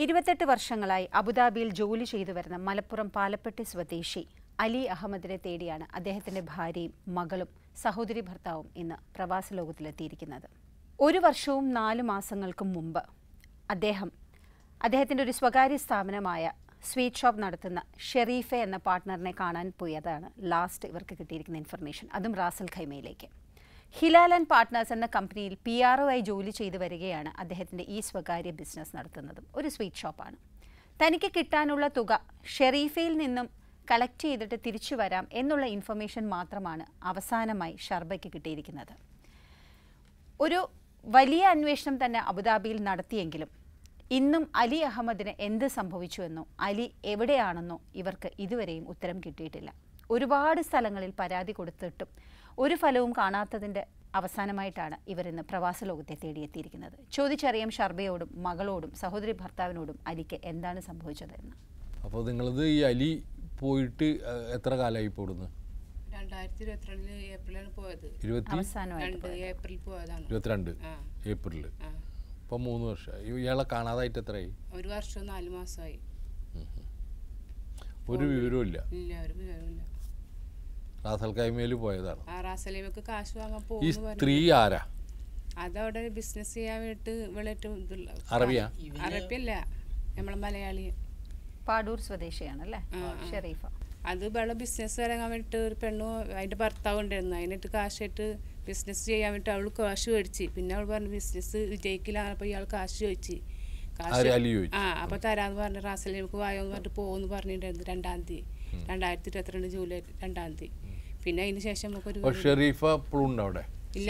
28 വർഷങ്ങളായി അബുദാബിയിൽ ജോലി ചെയ്തു വരുന്ന മലപ്പുറം പാലപ്പെട്ടി സ്വദേശി അലി അഹമ്മദിനെ തേടിയാണ് അദ്ദേഹത്തിന്റെ ഭാര്യയും മകളും സഹോദരി ഭർത്താവും ഇന്ന് പ്രവാസ ലോകത്തിലെത്തിയിരിക്കുന്നത്. 1 വർഷവും 4 മാസങ്ങൾക്കും മുമ്പ് അദ്ദേഹത്തിന്റെ ഒരു സ്വകാര്യ സ്ഥാപനമായ സ്വീറ്റ് ഷോപ്പ് നടത്തുന്ന ഷെരീഫ എന്ന പാർട്ട്ണറിനെ കാണാൻ പോയതാണ് ലാസ്റ്റ് ഇവർക്ക് കിട്ടിയിരിക്കുന്ന ഇൻഫർമേഷൻ. അതും റാസൽ ഖൈമയിലേക്ക്. ഹിലാൽ ആൻഡ് പാർട്ട്നേഴ്സ് എന്ന കമ്പനിയിൽ PRO ആയി ജോലി ചെയ്തു വരികയാണ് അദ്ദേഹത്തിൻ്റെ ഈ സ്വകാര്യ ബിസിനസ് നടത്തുന്നതും. ഒരു സ്വീറ്റ് ഷോപ്പാണ്. തനിക്ക് കിട്ടാനുള്ള തുക ഷെരീഫയിൽ നിന്നും കളക്ട് ചെയ്തിട്ട് തിരിച്ചു വരാം എന്നുള്ള ഇൻഫർമേഷൻ മാത്രമാണ് അവസാനമായി ഷർബയ്ക്ക് കിട്ടിയിരിക്കുന്നത്. ഒരു വലിയ അന്വേഷണം തന്നെ അബുദാബിയിൽ നടത്തിയെങ്കിലും ഇന്നും അലി അഹമ്മദിന് എന്ത് സംഭവിച്ചുവെന്നോ അലി എവിടെയാണെന്നോ ഇവർക്ക് ഇതുവരെയും ഉത്തരം കിട്ടിയിട്ടില്ല. ഒരുപാട് സ്ഥലങ്ങളിൽ പരാതി കൊടുത്തിട്ടും ഒരു ഫലവും കാണാത്തതിൻ്റെ അവസാനമായിട്ടാണ് ഇവരിന്ന് പ്രവാസ ലോകത്തെ തേടിയെത്തിയിരിക്കുന്നത്. ചോദിച്ചറിയാം ഷർബയോടും മകളോടും സഹോദരി ഭർത്താവിനോടും അലിക്ക് എന്താണ് സംഭവിച്ചതെന്ന്. അപ്പോൾ നിങ്ങളത് ഈ അലി പോയിട്ട് എത്ര കാലമായി പോടുന്നു? 2022 ഏപ്രിലാണ് പോയത്. ഏപ്രിൽ പോയതാണ്. 22 ഏപ്രിൽ. ഇപ്പോൾ 3 വർഷം. ഇയാളെ കാണാതായിട്ട് എത്രയായി? 1 വർഷം 4 മാസമായി. ഒരു വിവരവും ഇല്ല. ഇല്ല, ഒരു വിവരമില്ല. റാസൽ ഖൈമയിൽ പോയതാണ്. റാസലേമക്ക് കാശ് വാങ്ങാൻ ഈ പോകുന്നു. സ്ത്രീ ആരാ? അതവിടെ ബിസിനസ് ചെയ്യാൻ വേണ്ടിട്ട് ഇവളേറ്റവും അറബിയാ? അറബിയല്ല, നമ്മളെ മലയാളി. പാടൂർ സ്വദേശിയാണല്ലേ ഷെരീഫ. അത് ഇവളെ ബിസിനസ് ഇറങ്ങാൻ വേണ്ടിട്ട് ഒരു പെണ്ണും അതിന്റെ ഭർത്താവ് ഉണ്ടായിരുന്നു. അതിനായിട്ട് കാശായിട്ട് ബിസിനസ് ചെയ്യാൻ വേണ്ടിട്ട് അവൾ കാശ് മേടിച്ച്. പിന്നെ അവൾ പറഞ്ഞു ബിസിനസ് വിജയിക്കില്ല. അപ്പോൾ ഇയാൾ കാശ് ചോദിച്ചു. അപ്പൊ തരാന്ന് പറഞ്ഞു. റാസലേമക്ക് വായോന്ന് പറഞ്ഞിട്ട് പോകുമെന്ന് പറഞ്ഞിട്ടുണ്ടായിരുന്നു 2-ാം തീയതി 2022 ജൂലൈ 2-ാം തീയതി. പിന്നെ അതിന് ശേഷം ഷെരീഫ ഇല്ല.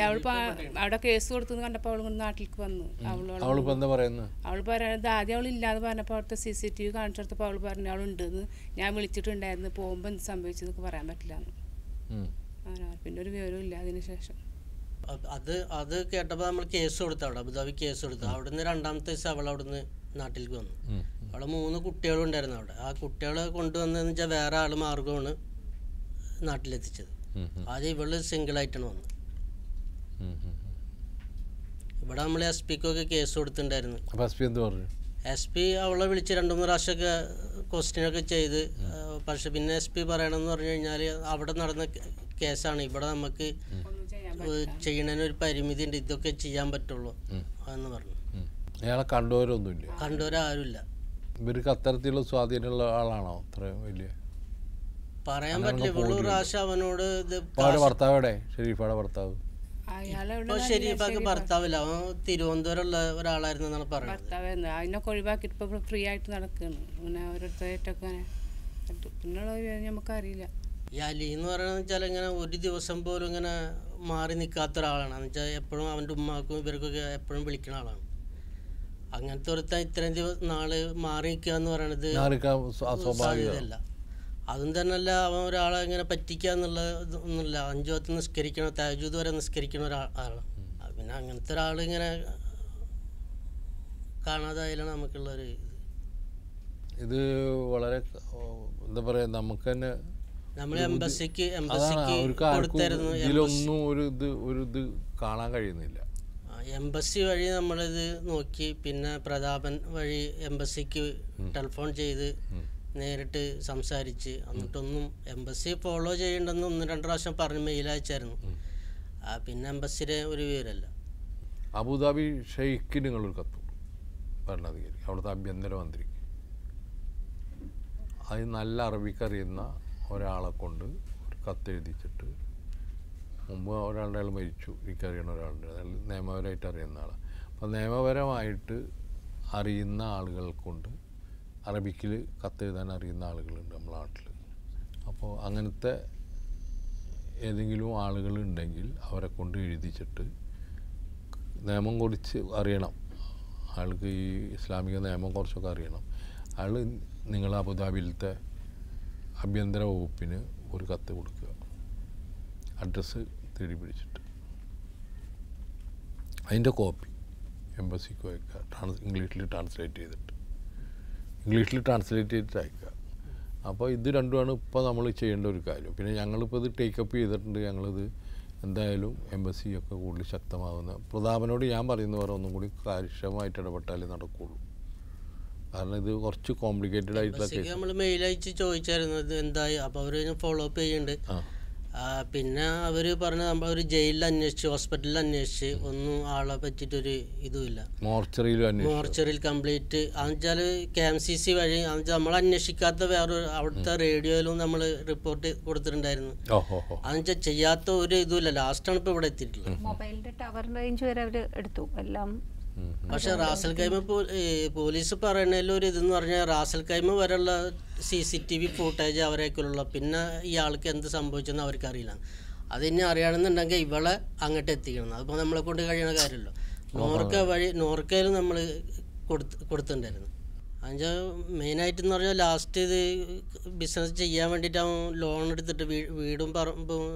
അവിടെ കേസ് കൊടുത്തെന്ന് കണ്ടപ്പോൾ അവൾ നാട്ടിലേക്ക് വന്നു. അവൾ പറയുന്നത് ആദ്യം അവൾ ഇല്ലാന്ന് പറഞ്ഞപ്പോൾ അവിടുത്തെ CCTV കാണിച്ചു കൊടുത്തപ്പോൾ അവൾ പറഞ്ഞു അവളുണ്ടെന്ന്. ഞാൻ വിളിച്ചിട്ടുണ്ടായിരുന്നു. പോകുമ്പോൾ എന്ത് സംഭവിച്ചതൊക്കെ പറയാൻ പറ്റില്ലാന്ന്. പിന്നെ ഒരു വിവരവും ഇല്ല അതിന് ശേഷം. അത് കേട്ടപ്പോൾ നമ്മൾ കേസ് കൊടുത്തു. അവിടെ അബുദാബി കേസ് കൊടുത്തു. അവിടുന്ന് 2-ാമത്തെ ദിവസം അവൾ അവിടുന്ന് നാട്ടിലേക്ക് വന്നു. അവിടെ 3 കുട്ടികളും ഉണ്ടായിരുന്നു. അവിടെ ആ കുട്ടികളെ കൊണ്ടുവന്നതെന്ന് വെച്ചാൽ വേറെ ആൾ മാർഗമാണ് നാട്ടിലെത്തിച്ചത്. ആദ്യം ഇവള് സിംഗിളായിട്ടാണ് വന്നത്. ഇവിടെ നമ്മൾ SP-ക്കൊക്കെ കേസ് കൊടുത്തിട്ടുണ്ടായിരുന്നു. SP അവളെ വിളിച്ച് 2-3 പ്രാവശ്യമൊക്കെ ക്വസ്റ്റ്യനൊക്കെ ചെയ്ത്. പക്ഷെ പിന്നെ SP പറയണമെന്ന് പറഞ്ഞു കഴിഞ്ഞാൽ അവിടെ നടന്ന കേസാണ്. ഇവിടെ നമുക്ക് ചെയ്യണതിന് ഒരു പരിമിതി ഉണ്ട്. ഇതൊക്കെ ചെയ്യാൻ പറ്റുള്ളൂ എന്ന് പറഞ്ഞു. കണ്ടവരാരുമില്ല. ഇവർക്ക് അത്തരത്തിലുള്ള സ്വാധീനമുള്ള ആളാണോ? അത്രയും വലിയ പറയാൻ പറ്റില്ല. ഇവള് പ്രാവശ്യം അവനോട് ഷെരീഫയുടെ ഭർത്താവ് ഷെരീഫാക്ക് ഭർത്താവില്ല. അവൻ തിരുവനന്തപുരമുള്ള ഒരാളായിരുന്നു എന്നാണ് പറയുന്നത്. അതിനൊക്കെ ഒഴിവാക്കിയിട്ട് ഇപ്പൊ ഫ്രീ ആയിട്ട് നടക്കുകയാണ്. അങ്ങനെ ഓരോരുത്തരായിട്ടൊക്കെ പിന്നെയുള്ള നമുക്കറിയില്ല. ഈ അലി എന്ന് പറയുന്നത് വെച്ചാൽ ഇങ്ങനെ ഒരു ദിവസം പോലും ഇങ്ങനെ മാറി നിൽക്കാത്ത ഒരാളാണ്. എന്ന് വെച്ചാൽ എപ്പോഴും അവൻ്റെ ഉമ്മാക്കും ഇവർക്കൊക്കെ എപ്പോഴും വിളിക്കുന്ന ആളാണ്. അങ്ങനത്തെ ഒരുത്തൻ ഇത്രയും നാള് മാറി നിൽക്കുക എന്ന് പറയണത് സാധ്യതയല്ല. അതും തന്നെയല്ല അവൻ ഒരാളെ ഇങ്ങനെ പറ്റിക്കുക എന്നുള്ള ഒന്നുമില്ല. 5 വക്ത് നിസ്കരിക്കണം, തഹജ്ജുദ് വരെ നിസ്കരിക്കണ ഒരാളാണ്. പിന്നെ അങ്ങനത്തെ ഒരാൾ ഇങ്ങനെ കാണാതായാലാണ് നമുക്കുള്ളൊരു ഇത് വളരെ എന്താ പറയുക, നമുക്ക് തന്നെ നമ്മൾ എംബസിക്ക് കൊടുത്തായിരുന്നു. ഇതിലൊന്നും ഒരു ഇത് കാണാൻ കഴിയുന്നില്ല. എംബസി വഴി നമ്മളിത് നോക്കി. പിന്നെ പ്രതാപൻ വഴി എംബസിക്ക് ടെലിഫോൺ ചെയ്ത് നേരിട്ട് സംസാരിച്ച്. എന്നിട്ടൊന്നും എംബസി ഫോളോ ചെയ്യണ്ടെന്ന് 1-2 പ്രാവശ്യം പറഞ്ഞ് മെയിൽ അയച്ചായിരുന്നു. പിന്നെ എംബസിയുടെ ഒരു വിവരമല്ല. അബുദാബി ഷെയ്ഖിന് നിങ്ങളൊരു കത്ത് ഭരണാധികാരി, അവിടുത്തെ ആഭ്യന്തരമന്ത്രിക്ക്. അത് നല്ല അറബിക്കറിയുന്ന ഒരാളെ കൊണ്ട് ഒരു കത്ത് എഴുതിച്ചിട്ട്, മുമ്പ് ഒരാളുടെ ആൾ മരിച്ചു, എനിക്കറിയുന്ന ഒരാളുടെ നിയമപരമായിട്ട് അറിയുന്ന ആളാണ്. അപ്പോൾ നിയമപരമായിട്ട് അറിയുന്ന ആളുകൾ കൊണ്ട് അറബിക്കിൽ കത്തെഴുതാൻ അറിയുന്ന ആളുകളുണ്ട് നമ്മുടെ നാട്ടിൽ. അപ്പോൾ അങ്ങനത്തെ ഏതെങ്കിലും ആളുകളുണ്ടെങ്കിൽ അവരെ കൊണ്ട് എഴുതിച്ചിട്ട്, നിയമം കുറിച്ച് അറിയണം ആൾക്ക്, ഈ ഇസ്ലാമിക നിയമം കുറച്ചൊക്കെ അറിയണം അയാൾ, നിങ്ങൾ അബുദാബിയിലത്തെ ആഭ്യന്തര വകുപ്പിന് ഒരു കത്ത് കൊടുക്കുക, അഡ്രസ്സ് തേടി പിടിച്ചിട്ട് അതിൻ്റെ കോപ്പി എംബസിക്ക് അയക്കുക, ഇംഗ്ലീഷിൽ ട്രാൻസ്ലേറ്റ് ചെയ്തിട്ട് അയക്കുക. അപ്പോൾ ഇത് രണ്ടുമാണ് ഇപ്പോൾ നമ്മൾ ചെയ്യേണ്ട ഒരു കാര്യം. പിന്നെ ഞങ്ങളിപ്പോൾ ഇത് ടേക്കപ്പ് ചെയ്തിട്ടുണ്ട്. ഞങ്ങളിത് എന്തായാലും എംബസിയൊക്കെ കൂടുതൽ ശക്തമാകുന്ന പ്രതാപനോട് ഞാൻ പറയുന്ന പോലെ ഒന്നും കൂടി കാര്യക്ഷമമായിട്ട് ഇടപെട്ടാലേ നടക്കുകയുള്ളൂ. കാരണം ഇത് കുറച്ച് കോംപ്ലിക്കേറ്റഡ് ആയിട്ടുള്ള കേസ്. നമ്മൾ മെയിൽ അയച്ച് ചോദിച്ചായിരുന്നു ഇത് എന്തായി, അപ്പോൾ അവർ ഫോളോ അപ്പ് ചെയ്യുന്നുണ്ട്. പിന്നെ അവർ പറഞ്ഞ നമ്മൾ ജയിലിൽ അന്വേഷിച്ച് ഹോസ്പിറ്റലിൽ അന്വേഷിച്ച് ഒന്നും ആളെ പറ്റിയിട്ടൊരു ഇതുമില്ല. മോർച്ചറിയിൽ കംപ്ലീറ്റ് എന്നുവെച്ചാൽ KMCC വഴി നമ്മൾ അന്വേഷിക്കാത്ത വേറെ അവിടുത്തെ റേഡിയോയിലും നമ്മൾ റിപ്പോർട്ട് കൊടുത്തിട്ടുണ്ടായിരുന്നു. എന്നുവെച്ചാൽ ചെയ്യാത്ത ഒരു ഇതുമില്ല. ലാസ്റ്റാണ് ഇപ്പോൾ ഇവിടെ എത്തിയിട്ടുള്ളത്. മൊബൈലിന്റെ ടവർ റേഞ്ച് വരെ അവർ എടുത്തു എല്ലാം. പക്ഷെ റാസൽ ഖൈമ പോലീസ് പറയുന്നതിൽ ഒരു ഇതെന്ന് പറഞ്ഞാൽ റാസൽ ഖൈമ വരെയുള്ള CCTV ഫുട്ടേജ് അവരേക്കുള്ള, പിന്നെ ഇയാൾക്ക് എന്ത് സംഭവിച്ചെന്ന് അവർക്കറിയില്ല. അതിനെ അറിയണമെന്നുണ്ടെങ്കിൽ ഇവളെ അങ്ങോട്ട് എത്തിക്കണം. അതിപ്പോൾ നമ്മളെ കൊണ്ട് കഴിയുന്ന കാര്യമല്ലോ. നോർക്കയിലും നമ്മൾ കൊടുത്തിട്ടുണ്ടായിരുന്നു. എന്നുവെച്ചാൽ മെയിനായിട്ടെന്ന് പറഞ്ഞാൽ ലാസ്റ്റ് ഇത് ബിസിനസ് ചെയ്യാൻ വേണ്ടിയിട്ട് അവൻ ലോൺ എടുത്തിട്ട് വീടും പറമ്പും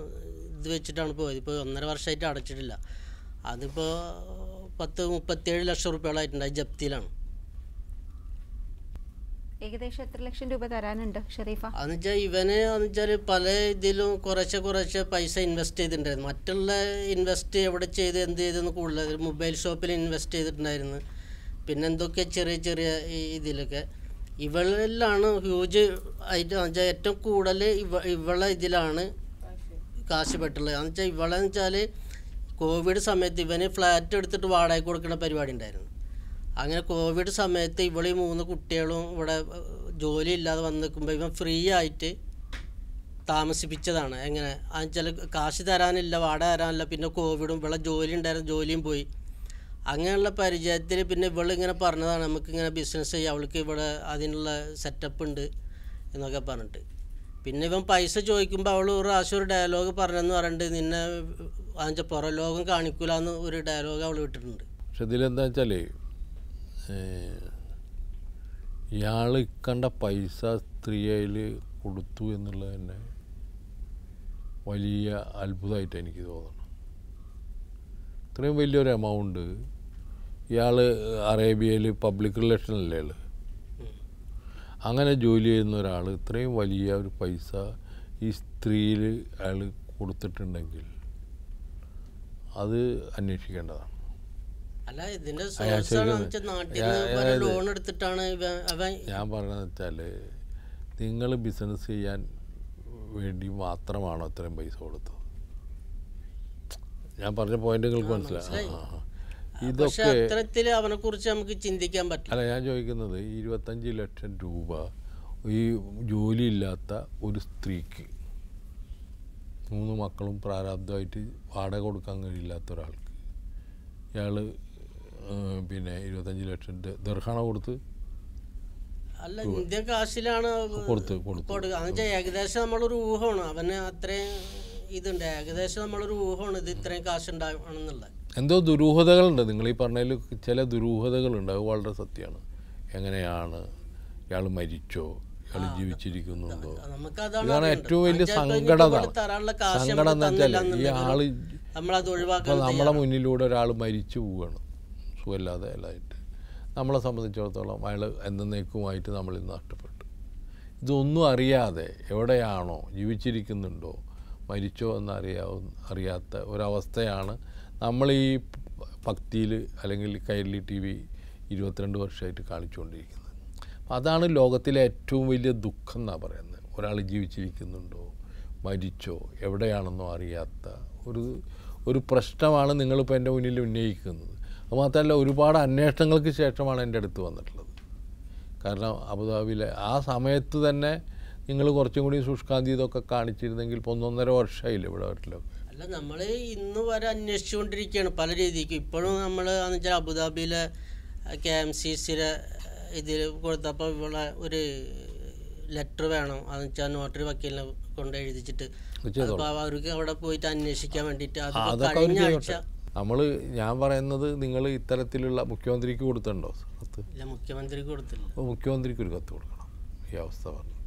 ഇത് വെച്ചിട്ടാണ് പോയത്. ഇപ്പോൾ 1.5 വർഷമായിട്ട് അടച്ചിട്ടില്ല. അതിപ്പോൾ 37 ലക്ഷം രൂപയോളായിട്ടുണ്ടായി ജപ്തിയിലാണ്. ഏകദേശം എത്ര ലക്ഷം രൂപ തരാനുണ്ട് ഷെരീഫ? എന്നുവെച്ചാൽ ഇവന് പല ഇതിലും കുറച്ച് പൈസ ഇൻവെസ്റ്റ് ചെയ്തിട്ടുണ്ടായിരുന്നു. മറ്റുള്ള ഇൻവെസ്റ്റ് എവിടെ ചെയ്ത് എന്ത് ചെയ്തെന്ന് കൂടുതൽ മൊബൈൽ ഷോപ്പിൽ ഇൻവെസ്റ്റ് ചെയ്തിട്ടുണ്ടായിരുന്നു. പിന്നെ എന്തൊക്കെ ചെറിയ ഇതിലൊക്കെ ഇവളിലാണ് ഹ്യൂജ് ആയിട്ട്. എന്നുവെച്ചാൽ ഏറ്റവും കൂടുതൽ ഇവളെ ഇതിലാണ് കാശ് പെട്ടുള്ളത്. എന്നുവെച്ചാൽ ഇവളെന്ന് വെച്ചാൽ കോവിഡ് സമയത്ത് ഇവന് ഫ്ലാറ്റ് എടുത്തിട്ട് വാടക കൊടുക്കുന്ന പരിപാടി ഉണ്ടായിരുന്നു. അങ്ങനെ കോവിഡ് സമയത്ത് ഇവളീ 3 കുട്ടികളും ഇവിടെ ജോലി ഇല്ലാതെ വന്ന് നിൽക്കുമ്പോൾ ഇവൻ ഫ്രീ ആയിട്ട് താമസിപ്പിച്ചതാണ്. എങ്ങനെ എന്നുവെച്ചാൽ കാശ് തരാനില്ല, വാടക തരാനില്ല. പിന്നെ കോവിഡും ഇവിടെ ജോലി ഉണ്ടായിരുന്നു, ജോലിയും പോയി. അങ്ങനെയുള്ള പരിചയത്തിൽ പിന്നെ ഇവളിങ്ങനെ പറഞ്ഞതാണ് നമുക്കിങ്ങനെ ബിസിനസ് ചെയ്യാം, അവൾക്ക് ഇവിടെ അതിനുള്ള സെറ്റപ്പ് ഉണ്ട് എന്നൊക്കെ പറഞ്ഞിട്ട്. പിന്നെ ഇവൻ പൈസ ചോദിക്കുമ്പോൾ അവൾ ഒരു പ്രാവശ്യം ഒരു ഡയലോഗ് പറഞ്ഞെന്ന് പറഞ്ഞിട്ട് നിന്നെ അതിൻ്റെ പുറം ലോകം കാണിക്കൂല എന്ന് ഒരു ഡയലോഗ് അവൾ വിട്ടിട്ടുണ്ട്. പക്ഷെ ഇതിലെന്താ വെച്ചാൽ ഇയാൾ കണ്ട പൈസ സ്ത്രീയിൽ കൊടുത്തു എന്നുള്ളത് തന്നെ വലിയ അത്ഭുതമായിട്ട് എനിക്ക് തോന്നണം. ഇത്രയും വലിയൊരു എമൗണ്ട് ഇയാൾ അറേബ്യയിൽ പബ്ലിക് റിലേഷനല്ലേ അയാൾ, അങ്ങനെ ജോലി ചെയ്യുന്ന ഒരാൾ ഇത്രയും വലിയ ഒരു പൈസ ഈ സ്ത്രീയിൽ അയാൾ കൊടുത്തിട്ടുണ്ടെങ്കിൽ അത് അന്വേഷിക്കേണ്ടതാണ്. ഞാൻ പറഞ്ഞതെന്ന് വെച്ചാൽ നിങ്ങൾ ബിസിനസ് ചെയ്യാൻ വേണ്ടി മാത്രമാണോ ഇത്രയും പൈസ കൊടുത്തത്? ഞാൻ പറഞ്ഞ പോയിന്റ് നിങ്ങൾക്ക് മനസ്സിലായി. ഇതൊക്കെ അവനെ കുറിച്ച് നമുക്ക് ചിന്തിക്കാൻ പറ്റില്ല. അല്ല, ഞാൻ ചോദിക്കുന്നത് 25 ലക്ഷം രൂപ ഈ ജോലിയില്ലാത്ത ഒരു സ്ത്രീക്ക് 3 മക്കളും പ്രാരാബ്ധമായിട്ട് വാടക കൊടുക്കാൻ കഴിയില്ലാത്ത ഒരാൾക്ക് ഇയാൾ പിന്നെ 25 ലക്ഷം ദർഹണ കൊടുത്ത് അല്ല ഇന്ത്യൻ കാശിലാണ് കൊടുത്ത് ഏകദേശം നമ്മളൊരു ഊഹമാണ്. അവന് അത്രയും ഇതുണ്ട്, ഏകദേശം നമ്മളൊരു ഊഹമാണ് ഇത് ഇത്രയും കാശ് ഉണ്ടാവണമെന്നുള്ളത്. എന്തോ ദുരൂഹതകളുണ്ട്. നിങ്ങൾ ഈ പറഞ്ഞതിൽ ചില ദുരൂഹതകളുണ്ട്, അത് വളരെ സത്യമാണ്. എങ്ങനെയാണ് ഇയാൾ മരിച്ചോ, ഇയാൾ ജീവിച്ചിരിക്കുന്നുണ്ടോ? ഇതാണ് ഏറ്റവും വലിയ സങ്കടം എന്ന് വെച്ചാൽ ഈ ആള് ഇപ്പോൾ നമ്മളെ മുന്നിലൂടെ ഒരാൾ മരിച്ചു പോവുകയാണ് സുഖമില്ലാതെ എല്ലായിട്ട്. നമ്മളെ സംബന്ധിച്ചിടത്തോളം അയാൾ എന്നേക്കുമായിട്ട് നമ്മളിൽ നഷ്ടപ്പെട്ടു. ഇതൊന്നും അറിയാതെ എവിടെയാണോ, ജീവിച്ചിരിക്കുന്നുണ്ടോ മരിച്ചോ അറിയാത്ത ഒരവസ്ഥയാണ് നമ്മൾ ഈ ഭക്തിയിൽ അല്ലെങ്കിൽ കൈരളി TV 22 വർഷമായിട്ട് കാണിച്ചുകൊണ്ടിരിക്കുന്നത്. അപ്പോൾ അതാണ് ലോകത്തിലെ ഏറ്റവും വലിയ ദുഃഖം എന്നാണ് പറയുന്നത്. ഒരാൾ ജീവിച്ചിരിക്കുന്നുണ്ടോ മരിച്ചോ എവിടെയാണെന്നോ അറിയാത്ത ഒരു പ്രശ്നമാണ് നിങ്ങളിപ്പോൾ എൻ്റെ മുന്നിൽ ഉന്നയിക്കുന്നത്. അതുമാത്രമല്ല, ഒരുപാട് അന്വേഷണങ്ങൾക്ക് ശേഷമാണ് എൻ്റെ അടുത്ത് വന്നിട്ടുള്ളത്. കാരണം അബുദാബിയിലെ ആ സമയത്ത് തന്നെ നിങ്ങൾ കുറച്ചും കൂടി ശുഷ്കാന്തി ഇതൊക്കെ കാണിച്ചിരുന്നെങ്കിൽ ഇപ്പോൾ 1.5 വർഷമായില്ല ഇവിടെ വീട്ടിലൊക്കെ. അല്ല, നമ്മൾ ഇന്ന് വരെ അന്വേഷിച്ചുകൊണ്ടിരിക്കുകയാണ് പല രീതിക്ക്. ഇപ്പോഴും നമ്മൾ എന്ന് വെച്ചാൽ അബുദാബിയിലെ KMCCയുടെ ഇതിൽ കൊടുത്തപ്പോൾ ഇവിടെ ഒരു ലെറ്റർ വേണം, അതെന്ന് വെച്ചാൽ നോട്ടറി വക്കീലിനെ കൊണ്ട് എഴുതിച്ചിട്ട് അപ്പോൾ അവർക്ക് അവിടെ പോയിട്ട് അന്വേഷിക്കാൻ വേണ്ടിയിട്ട് കഴിഞ്ഞ ആഴ്ച ഞാൻ പറയുന്നത് നിങ്ങൾ ഇത്തരത്തിലുള്ള മുഖ്യമന്ത്രിക്ക് കൊടുത്തിട്ടുണ്ടോ? ഇല്ല, മുഖ്യമന്ത്രിക്ക് കൊടുത്തില്ല. അപ്പോൾ മുഖ്യമന്ത്രിക്ക് ഒരു കത്ത് കൊടുക്കണം ഈ അവസ്ഥ പറഞ്ഞിട്ട്.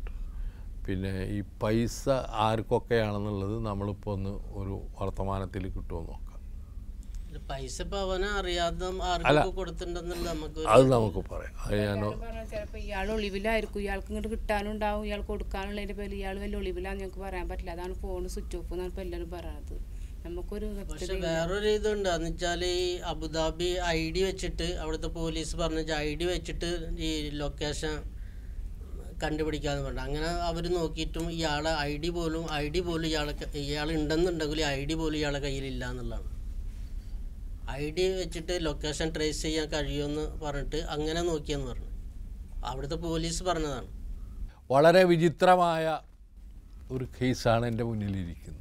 പിന്നെ ഈ പൈസ ആർക്കൊക്കെയാണെന്നുള്ളത് നമ്മളിപ്പോൾ ഒന്ന് ഒരു വർത്തമാനത്തിൽ കിട്ടുമെന്ന് നോക്കാം. പൈസ ഇപ്പോൾ അവനെ അറിയാതെ ആർക്കൊക്കെ കൊടുത്തിട്ടുണ്ടെന്നുള്ള അത് നമുക്ക് പറയാം. അത് ഞാനോ ചിലപ്പോൾ ഇയാൾ ഒളിവിലായിരിക്കും, ഇയാൾക്ക് ഇങ്ങോട്ട് കിട്ടാനുണ്ടാവും, ഇയാൾ കൊടുക്കാനുള്ളതിൻ്റെ പേരിൽ ഇയാൾ വലിയ ഒളിവിലാന്ന് ഞങ്ങൾക്ക് പറയാൻ പറ്റില്ല. അതാണ് ഫോൺ സ്വിച്ച് ഓഫ് എന്നാണ് ഇപ്പോൾ എല്ലാവരും പറയണത്. നമുക്കൊരു പക്ഷെ വേറൊരു ഇതുണ്ട്, എന്ന് വെച്ചാൽ ഈ അബുദാബി ID വെച്ചിട്ട് അവിടുത്തെ പോലീസ് പറഞ്ഞ ID വെച്ചിട്ട് ഈ ലൊക്കേഷൻ കണ്ടുപിടിക്കാന്ന് പറഞ്ഞു. അങ്ങനെ അവർ നോക്കിയിട്ടും ഇയാളെ ID പോലും ഇയാൾ ഉണ്ടെന്നുണ്ടെങ്കിൽ ID പോലും ഇയാളെ കയ്യിലില്ല എന്നുള്ളതാണ്. ID വെച്ചിട്ട് ലൊക്കേഷൻ ട്രേസ് ചെയ്യാൻ കഴിയുമെന്ന് പറഞ്ഞിട്ട് അങ്ങനെ നോക്കിയെന്ന് പറഞ്ഞു. അവിടുത്തെ പോലീസ് പറഞ്ഞതാണ്. വളരെ വിചിത്രമായ ഒരു കേസാണ് എൻ്റെ മുന്നിലിരിക്കുന്നത്.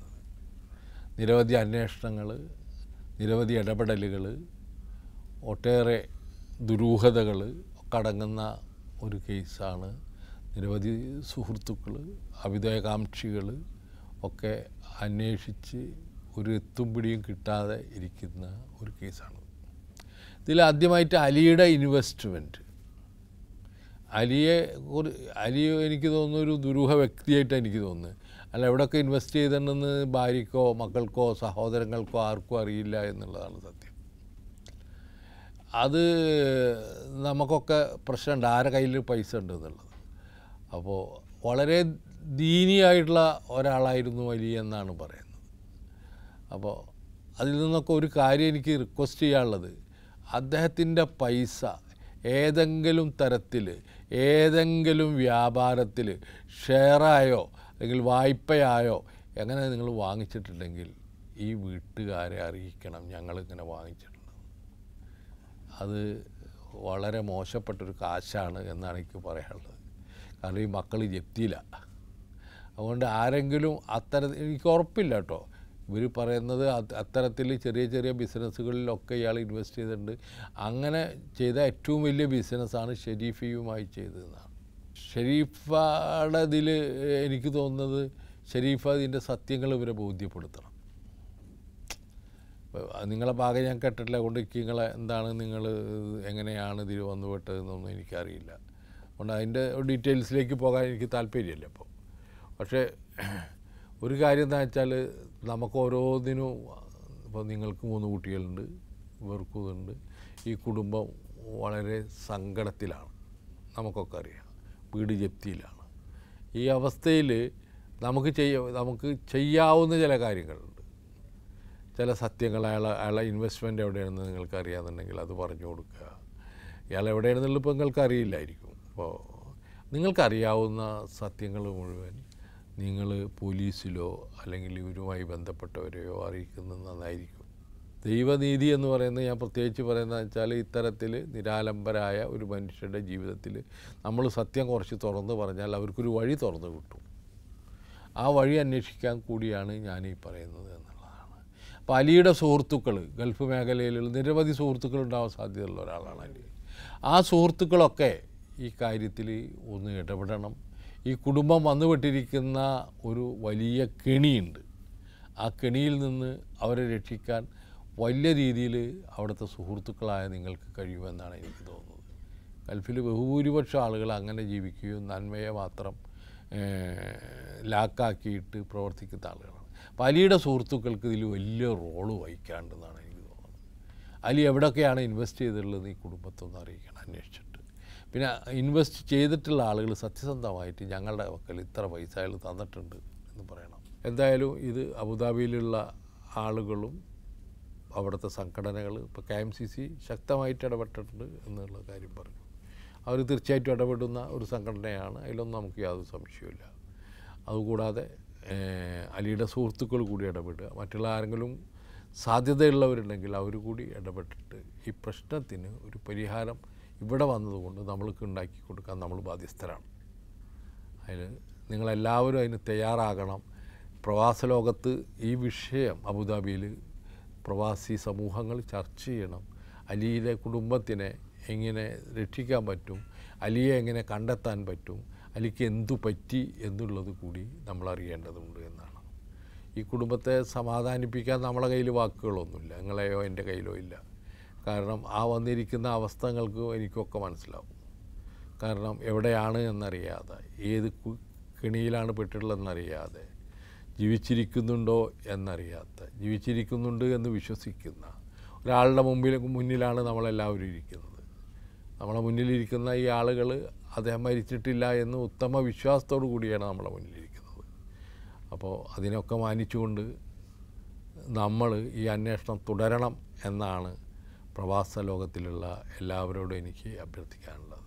നിരവധി അന്വേഷണങ്ങൾ, നിരവധി ഇടപെടലുകൾ, ഒട്ടേറെ ദുരൂഹതകൾ ഒക്കെ അടങ്ങുന്ന ഒരു കേസാണ്. നിരവധി സുഹൃത്തുക്കൾ, അഭ്യുദയകാംക്ഷികൾ ഒക്കെ അന്വേഷിച്ച് ഒരു എത്തും പിടിയും കിട്ടാതെ ഇരിക്കുന്ന ഒരു കേസാണ്. ഇതിൽ ആദ്യമായിട്ട് അലിയുടെ ഇൻവെസ്റ്റ്മെൻറ്റ്, അലി എനിക്ക് തോന്നുന്നു ഒരു ദുരൂഹ വ്യക്തിയായിട്ടാണ് എനിക്ക് തോന്നുന്നത്. അല്ല, എവിടെയൊക്കെ ഇൻവെസ്റ്റ് ചെയ്തിട്ടുണ്ടെന്ന് ഭാര്യയ്ക്കോ മക്കൾക്കോ സഹോദരങ്ങൾക്കോ ആർക്കും അറിയില്ല എന്നുള്ളതാണ് സത്യം. അത് നമുക്കൊക്കെ പ്രശ്നമുണ്ട്, ആരെ കയ്യിൽ പൈസ ഉണ്ട് എന്നുള്ളത്. അപ്പോൾ വളരെ ദീനിയായിട്ടുള്ള ഒരാളായിരുന്നു അലി എന്നാണ് പറയുന്നത്. അപ്പോൾ അതിൽ നിന്നൊക്കെ ഒരു കാര്യം എനിക്ക് റിക്വസ്റ്റ് ചെയ്യാനുള്ളത്, അദ്ദേഹത്തിൻ്റെ പൈസ ഏതെങ്കിലും തരത്തിൽ ഏതെങ്കിലും വ്യാപാരത്തിൽ ഷെയറായോ അല്ലെങ്കിൽ വായ്പയായോ എങ്ങനെ നിങ്ങൾ വാങ്ങിച്ചിട്ടുണ്ടെങ്കിൽ ഈ വീട്ടുകാരെ അറിയിക്കണം, ഞങ്ങളിങ്ങനെ വാങ്ങിച്ചിട്ടുണ്ട്. അത് വളരെ മോശപ്പെട്ടൊരു കാശാണ് എന്നാണ് എനിക്ക് പറയാനുള്ളത്. കാരണം ഈ മക്കൾ ജപ്തിയില്ല. അതുകൊണ്ട് ആരെങ്കിലും എനിക്ക് ഉറപ്പില്ല കേട്ടോ, ഇവർ പറയുന്നത് അത്തരത്തിൽ ചെറിയ ചെറിയ ബിസിനസ്സുകളിലൊക്കെ ഇയാൾ ഇൻവെസ്റ്റ് ചെയ്തിട്ടുണ്ട്. അങ്ങനെ ചെയ്ത ഏറ്റവും വലിയ ബിസിനസ്സാണ് ഷെരീഫയുമായി ചെയ്തതെന്നാണ്. ഷെരീഫയുടെ ഇതിൽ എനിക്ക് തോന്നുന്നത്, ഷെരീഫ ഇതിൻ്റെ സത്യങ്ങൾ ഇവരെ ബോധ്യപ്പെടുത്തണം. നിങ്ങളെ ഭാഗം ഞാൻ കേട്ടിട്ടില്ല, അതുകൊണ്ട് നിങ്ങളെ എന്താണ് നിങ്ങൾ എങ്ങനെയാണ് ഇതിൽ വന്നുപെട്ടതെന്നൊന്നും എനിക്കറിയില്ല. അതുകൊണ്ട് അതിൻ്റെ ഡീറ്റെയിൽസിലേക്ക് പോകാൻ എനിക്ക് താല്പര്യമില്ല ഇപ്പോൾ. പക്ഷേ ഒരു കാര്യം എന്താ വെച്ചാൽ, നമുക്ക് ഓരോന്നിനും, ഇപ്പോൾ നിങ്ങൾക്ക് 3 കുട്ടികളുണ്ട്, ഇവർക്കും ഇതുണ്ട്. ഈ കുടുംബം വളരെ സങ്കടത്തിലാണ്, നമുക്കൊക്കെ അറിയാം, വീട് ജപ്തിയിലാണ്. ഈ അവസ്ഥയിൽ നമുക്ക് ചെയ്യാവുന്ന ചില കാര്യങ്ങളുണ്ട്. ചില സത്യങ്ങൾ, അയാളെ ഇൻവെസ്റ്റ്മെൻറ്റ് എവിടെയാണെന്ന് നിങ്ങൾക്ക് അറിയാമെന്നുണ്ടെങ്കിൽ അത് പറഞ്ഞു കൊടുക്കുക. ഇയാൾ എവിടെയാണെന്നുള്ളത് ഇപ്പോൾ നിങ്ങൾക്ക് അറിയില്ലായിരിക്കും. അപ്പോൾ നിങ്ങൾക്കറിയാവുന്ന സത്യങ്ങൾ മുഴുവൻ നിങ്ങൾ പോലീസിലോ അല്ലെങ്കിൽ ഇവരുമായി ബന്ധപ്പെട്ടവരെയോ അറിയിക്കുന്നത് നന്നായിരിക്കും. ദൈവനീതി എന്ന് പറയുന്നത് ഞാൻ പ്രത്യേകിച്ച് പറയുന്നതെന്ന് വെച്ചാൽ, ഇത്തരത്തിൽ നിരാലംബരായ ഒരു മനുഷ്യരുടെ ജീവിതത്തിൽ നമ്മൾ സത്യം കുറച്ച് തുറന്ന് പറഞ്ഞാൽ അവർക്കൊരു വഴി തുറന്ന് കിട്ടും. ആ വഴി അന്വേഷിക്കാൻ കൂടിയാണ് ഞാനീ പറയുന്നത് എന്നുള്ളതാണ്. അപ്പോൾ അലിയുടെ സുഹൃത്തുക്കൾ, ഗൾഫ് മേഖലയിലുള്ള നിരവധി സുഹൃത്തുക്കളുണ്ടാവാൻ സാധ്യതയുള്ള ഒരാളാണ് അലി. ആ സുഹൃത്തുക്കളൊക്കെ ഈ കാര്യത്തിൽ ഒന്ന് ഇടപെടണം. ഈ കുടുംബം വന്നുപെട്ടിരിക്കുന്ന ഒരു വലിയ കെണിയുണ്ട്. ആ കെണിയിൽ നിന്ന് അവരെ രക്ഷിക്കാൻ വലിയ രീതിയിൽ അവിടുത്തെ സുഹൃത്തുക്കളായ നിങ്ങൾക്ക് കഴിയുമെന്നാണ് എനിക്ക് തോന്നുന്നത്. ഗൾഫിൽ ബഹുഭൂരിപക്ഷം ആളുകൾ അങ്ങനെ ജീവിക്കുകയും നന്മയെ മാത്രം ലാക്കാക്കിയിട്ട് പ്രവർത്തിക്കുന്ന ആളുകളാണ്. അപ്പോൾ അലിയുടെ സുഹൃത്തുക്കൾക്ക് ഇതിൽ വലിയ റോള് വഹിക്കാണ്ടെന്നാണ് എനിക്ക് തോന്നുന്നത്. അലി എവിടെയൊക്കെയാണ് ഇൻവെസ്റ്റ് ചെയ്തിട്ടുള്ളത് ഈ കുടുംബത്തൊന്ന് അറിയിക്കണം, അന്വേഷിച്ചിട്ട്. പിന്നെ ഇൻവെസ്റ്റ് ചെയ്തിട്ടുള്ള ആളുകൾ സത്യസന്ധമായിട്ട് ഞങ്ങളുടെ പക്കൽ ഇത്ര പൈസ അയാൾ തന്നിട്ടുണ്ട് എന്ന് പറയണം. എന്തായാലും ഇത് അബുദാബിയിലുള്ള ആളുകളും അവിടുത്തെ സംഘടനകൾ, ഇപ്പോൾ KMCC ശക്തമായിട്ട് ഇടപെട്ടിട്ടുണ്ട് എന്നുള്ള കാര്യം പറഞ്ഞു. അവർ തീർച്ചയായിട്ടും ഇടപെടുന്ന ഒരു സംഘടനയാണ്, അതിലൊന്നും നമുക്ക് യാതൊരു സംശയമില്ല. അതുകൂടാതെ അലിയുടെ സുഹൃത്തുക്കൾ കൂടി ഇടപെടുക, മറ്റുള്ള ആരെങ്കിലും സാധ്യതയുള്ളവരുണ്ടെങ്കിൽ അവർ കൂടി ഇടപെട്ടിട്ട് ഈ പ്രശ്നത്തിന് ഒരു പരിഹാരം ഇവിടെ വന്നതുകൊണ്ട് നമ്മൾക്ക് ഉണ്ടാക്കി കൊടുക്കാൻ നമ്മൾ ബാധ്യസ്ഥരാണ്. അതിന് നിങ്ങളെല്ലാവരും അതിന് തയ്യാറാകണം. പ്രവാസ ലോകത്ത് ഈ വിഷയം അബുദാബിയിൽ പ്രവാസി സമൂഹങ്ങൾ ചർച്ച ചെയ്യണം. അലിയുടെ കുടുംബത്തിനെ എങ്ങനെ രക്ഷിക്കാൻ പറ്റും, അലിയെ എങ്ങനെ കണ്ടെത്താൻ പറ്റും, അലിക്ക് എന്തു പറ്റി എന്നുള്ളത് കൂടി നമ്മൾ അറിയേണ്ടതുണ്ട് എന്നാണ്. ഈ കുടുംബത്തെ സമാധാനിപ്പിക്കാൻ നമ്മളെ കയ്യിൽ വാക്കുകളൊന്നുമില്ല, നിങ്ങളെയോ എൻ്റെ കയ്യിലോ ഇല്ല. കാരണം ആ വന്നിരിക്കുന്ന അവസ്ഥകൾക്ക് എനിക്കൊക്കെ മനസ്സിലാവും. കാരണം എവിടെയാണ് എന്നറിയാതെ, ഏത് കെണിയിലാണ് പെട്ടിട്ടുള്ളതെന്നറിയാതെ, ജീവിച്ചിരിക്കുന്നുണ്ടോ എന്നറിയാത്ത, ജീവിച്ചിരിക്കുന്നുണ്ട് എന്ന് വിശ്വസിക്കുന്ന ഒരാളുടെ മുന്നിലാണ് നമ്മളെല്ലാവരും ഇരിക്കുന്നത്. നമ്മളെ മുന്നിലിരിക്കുന്ന ഈ ആളുകൾ അദ്ദേഹം മരിച്ചിട്ടില്ല എന്ന് ഉത്തമ വിശ്വാസത്തോടു കൂടിയാണ് നമ്മളെ മുന്നിലിരിക്കുന്നത്. അപ്പോൾ അതിനൊക്കെ മാനിച്ചുകൊണ്ട് നമ്മൾ ഈ അന്വേഷണം തുടരണം എന്നാണ് പ്രവാസ ലോകത്തിലുള്ള എല്ലാവരോടും എനിക്ക് അഭ്യർത്ഥിക്കാനുള്ളത്.